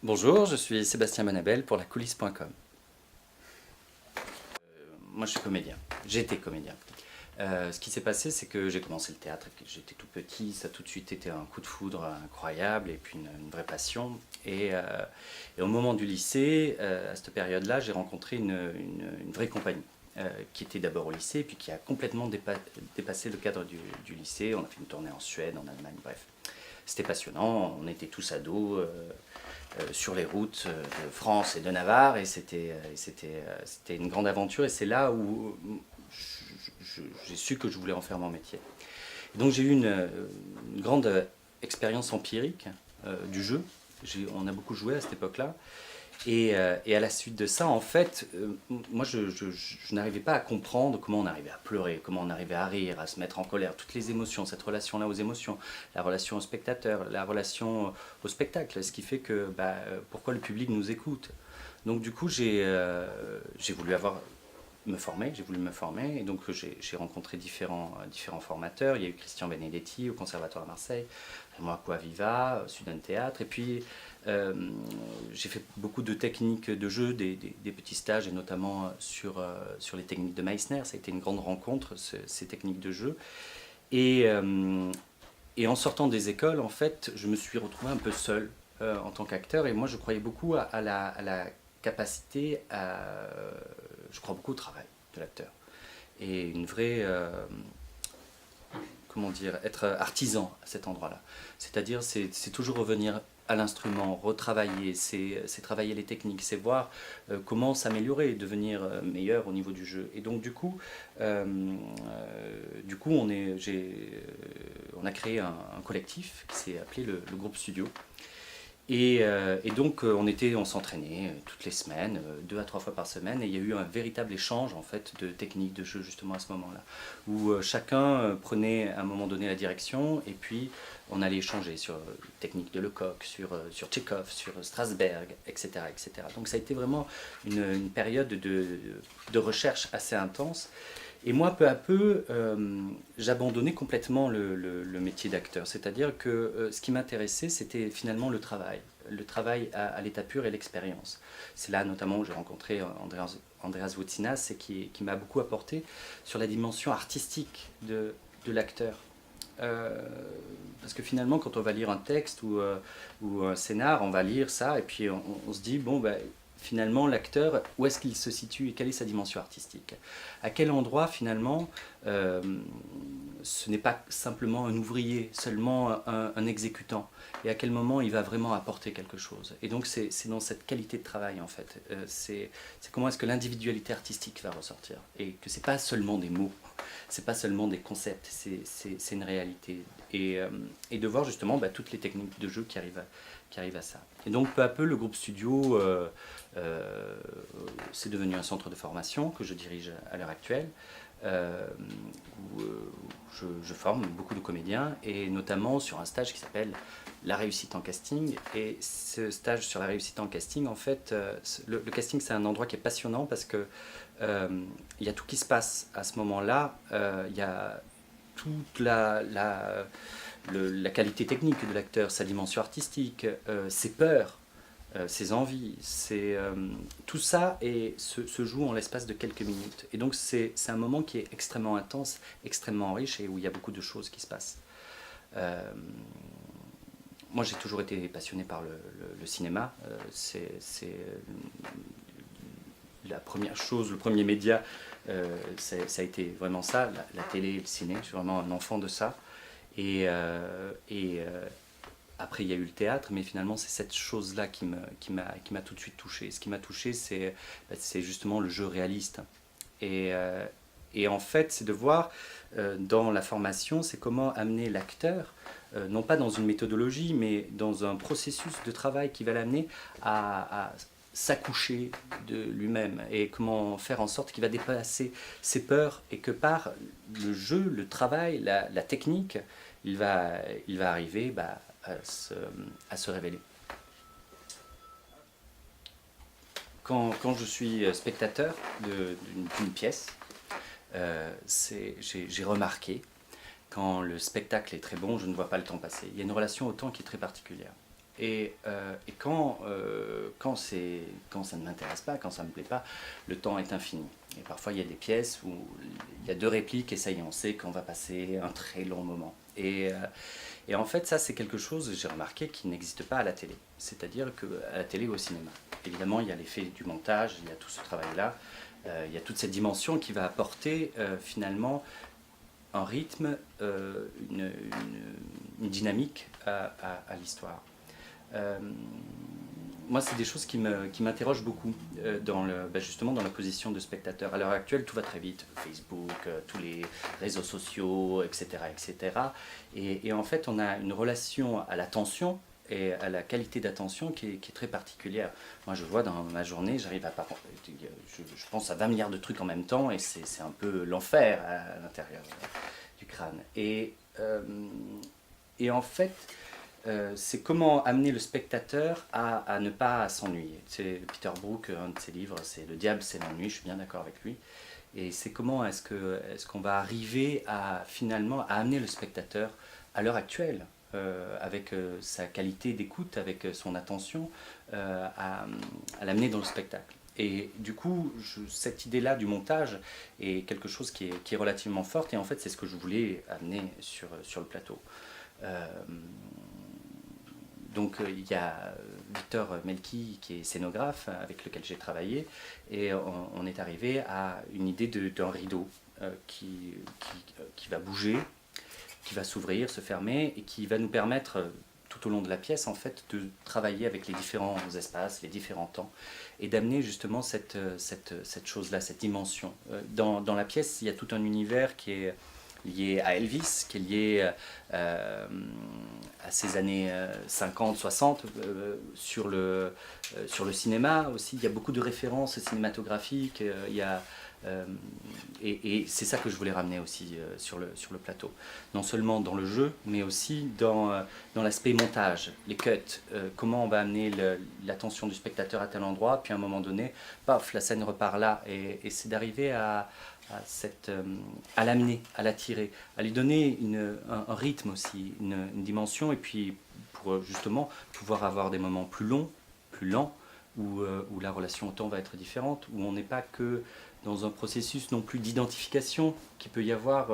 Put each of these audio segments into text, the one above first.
Bonjour, je suis Sébastien Manabel pour lacoulisse.com. Moi je suis comédien, j'étais comédien. Ce qui s'est passé, c'est que j'ai commencé le théâtre, j'étais tout petit, ça a tout de suite été un coup de foudre incroyable et puis une vraie passion. Et au moment du lycée, à cette période-là, j'ai rencontré une vraie compagnie. Qui était d'abord au lycée, puis qui a complètement dépassé le cadre du lycée. On a fait une tournée en Suède, en Allemagne, bref. C'était passionnant, on était tous ados sur les routes de France et de Navarre, et c'était une grande aventure, et c'est là où j'ai su que je voulais en faire mon métier. Et donc j'ai eu une grande expérience empirique du jeu. On a beaucoup joué à cette époque-là. Et à la suite de ça, en fait, moi je n'arrivais pas à comprendre comment on arrivait à pleurer, comment on arrivait à rire, à se mettre en colère, toutes les émotions, cette relation-là aux émotions, la relation au spectateur, la relation au spectacle, ce qui fait que pourquoi le public nous écoute. Donc du coup, j'ai voulu me former, et donc j'ai rencontré différents formateurs. Il y a eu Christian Benedetti au Conservatoire à Marseille, moi à Viva, Sudden Théâtre, et puis j'ai fait beaucoup de techniques de jeu, des petits stages, et notamment sur les techniques de Meissner. Ça a été une grande rencontre, ces techniques de jeu. Et, et en sortant des écoles, en fait, je me suis retrouvé un peu seul en tant qu'acteur, et moi je croyais beaucoup à la capacité je crois beaucoup au travail de l'acteur. Et une vraie, comment dire, être artisan à cet endroit-là. C'est-à-dire, c'est toujours revenir à l'instrument, retravailler, c'est travailler les techniques, c'est voir comment s'améliorer, devenir meilleur au niveau du jeu. Et donc on a créé un collectif qui s'est appelé le groupe Studio. Et donc on s'entraînait toutes les semaines, 2 à 3 fois par semaine, et il y a eu un véritable échange en fait de techniques de jeu justement à ce moment-là, où chacun prenait à un moment donné la direction, et puis on allait échanger sur techniques de Lecoq, sur Tchekhov, sur Strasberg, etc., etc. Donc ça a été vraiment une période de recherche assez intense. Et moi, peu à peu, j'abandonnais complètement le métier d'acteur. C'est-à-dire que ce qui m'intéressait, c'était finalement le travail à l'état pur et l'expérience. C'est là notamment où j'ai rencontré Andreas Voutsinas, et qui m'a beaucoup apporté sur la dimension artistique de l'acteur. Parce que finalement, quand on va lire un texte ou un scénar, on va lire ça, et puis on se dit, bon, finalement, l'acteur, où est-ce qu'il se situe et quelle est sa dimension artistique? À quel endroit, finalement, ce n'est pas simplement un ouvrier, seulement un exécutant? Et à quel moment il va vraiment apporter quelque chose? Et donc, c'est dans cette qualité de travail, en fait. C'est comment est-ce que l'individualité artistique va ressortir? Et que c'est pas seulement des mots, c'est pas seulement des concepts, c'est une réalité. Et de voir justement toutes les techniques de jeu qui arrivent à ça. Et donc peu à peu, le groupe Studio, c'est devenu un centre de formation que je dirige à l'heure actuelle, où je forme beaucoup de comédiens, et notamment sur un stage qui s'appelle la réussite en casting. Et ce stage sur la réussite en casting, en fait, le casting, c'est un endroit qui est passionnant parce que il y a tout qui se passe à ce moment-là. Il y a toute la qualité technique de l'acteur, sa dimension artistique, ses peurs, ses envies, tout ça se joue en l'espace de quelques minutes. Et donc c'est un moment qui est extrêmement intense, extrêmement riche, et où il y a beaucoup de choses qui se passent. Moi j'ai toujours été passionné par le cinéma. C'est la première chose, le premier média, ça a été vraiment ça, la télé, le ciné. Je suis vraiment un enfant de ça. Et après, il y a eu le théâtre, mais finalement, c'est cette chose-là qui m'a tout de suite touché. Ce qui m'a touché, c'est justement le jeu réaliste. Et en fait, c'est de voir dans la formation, c'est comment amener l'acteur, non pas dans une méthodologie, mais dans un processus de travail qui va l'amener à s'accoucher de lui-même, et comment faire en sorte qu'il va dépasser ses peurs, et que par le jeu, le travail, la technique, il va arriver à se révéler. Quand je suis spectateur d'une pièce, j'ai remarqué, quand le spectacle est très bon, je ne vois pas le temps passer. Il y a une relation au temps qui est très particulière. Et quand ça ne m'intéresse pas, quand ça ne me plaît pas, le temps est infini. Et parfois, il y a des pièces où il y a 2 répliques et ça y est, on sait qu'on va passer un très long moment. Et en fait, ça, c'est quelque chose, j'ai remarqué, qui n'existe pas à la télé. C'est-à-dire qu'à la télé ou au cinéma, évidemment, il y a l'effet du montage, il y a tout ce travail-là, il y a toute cette dimension qui va apporter finalement un rythme, une dynamique à l'histoire. Euh, Moi, c'est des choses qui m'interrogent beaucoup justement dans la position de spectateur. À l'heure actuelle, tout va très vite. Facebook, tous les réseaux sociaux, etc. etc. Et en fait, on a une relation à l'attention et à la qualité d'attention qui est très particulière. Moi, je vois dans ma journée, j'arrive à je pense à 20 milliards de trucs en même temps et c'est un peu l'enfer à l'intérieur du crâne. Et en fait, c'est comment amener le spectateur à ne pas s'ennuyer. C'est Peter Brook, un de ses livres, c'est Le diable, c'est l'ennui, je suis bien d'accord avec lui. Et c'est comment est-ce qu'on va arriver à finalement à amener le spectateur à l'heure actuelle, avec sa qualité d'écoute, avec son attention, à l'amener dans le spectacle. Et du coup, cette idée-là du montage est quelque chose qui est relativement forte, et en fait, c'est ce que je voulais amener sur le plateau. Euh, Donc il y a Victor Melki qui est scénographe avec lequel j'ai travaillé et on est arrivé à une idée d'un rideau qui va bouger, qui va s'ouvrir, se fermer et qui va nous permettre tout au long de la pièce en fait de travailler avec les différents espaces, les différents temps et d'amener justement cette chose-là, cette dimension. Dans la pièce, il y a tout un univers qui est lié à Elvis, qui est lié à ces années 50, 60, sur le cinéma aussi. Il y a beaucoup de références cinématographiques, et c'est ça que je voulais ramener aussi sur le plateau. Non seulement dans le jeu, mais aussi dans l'aspect montage, les cuts, comment on va amener l'attention du spectateur à tel endroit, puis à un moment donné, paf, la scène repart là, et c'est d'arriver à l'amener, à l'attirer, à lui donner un rythme aussi, une dimension, et puis pour justement pouvoir avoir des moments plus longs, plus lents, où la relation au temps va être différente, où on n'est pas que dans un processus non plus d'identification qu'il peut y avoir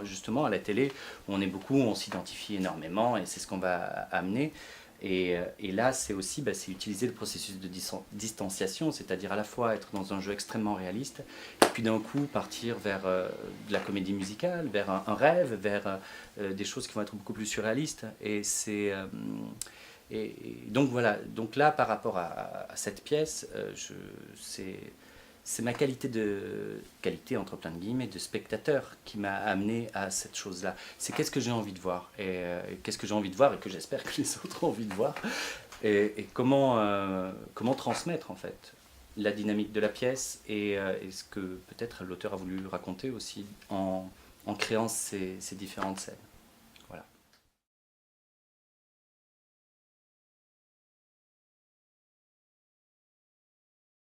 justement à la télé, où on s'identifie énormément, et c'est ce qu'on va amener. Et là, c'est aussi c'est utiliser le processus de distanciation, c'est-à-dire à la fois être dans un jeu extrêmement réaliste, et puis d'un coup partir vers de la comédie musicale, vers un rêve, vers des choses qui vont être beaucoup plus surréalistes. Et donc voilà, donc là par rapport à cette pièce, c'est ma qualité entre plein de guillemets de spectateur qui m'a amené à cette chose-là. C'est qu'est-ce que j'ai envie de voir et qu'est-ce que j'ai envie de voir et que j'espère que les autres ont envie de voir et comment transmettre en fait la dynamique de la pièce et ce que peut-être l'auteur a voulu raconter aussi en créant ces différentes scènes.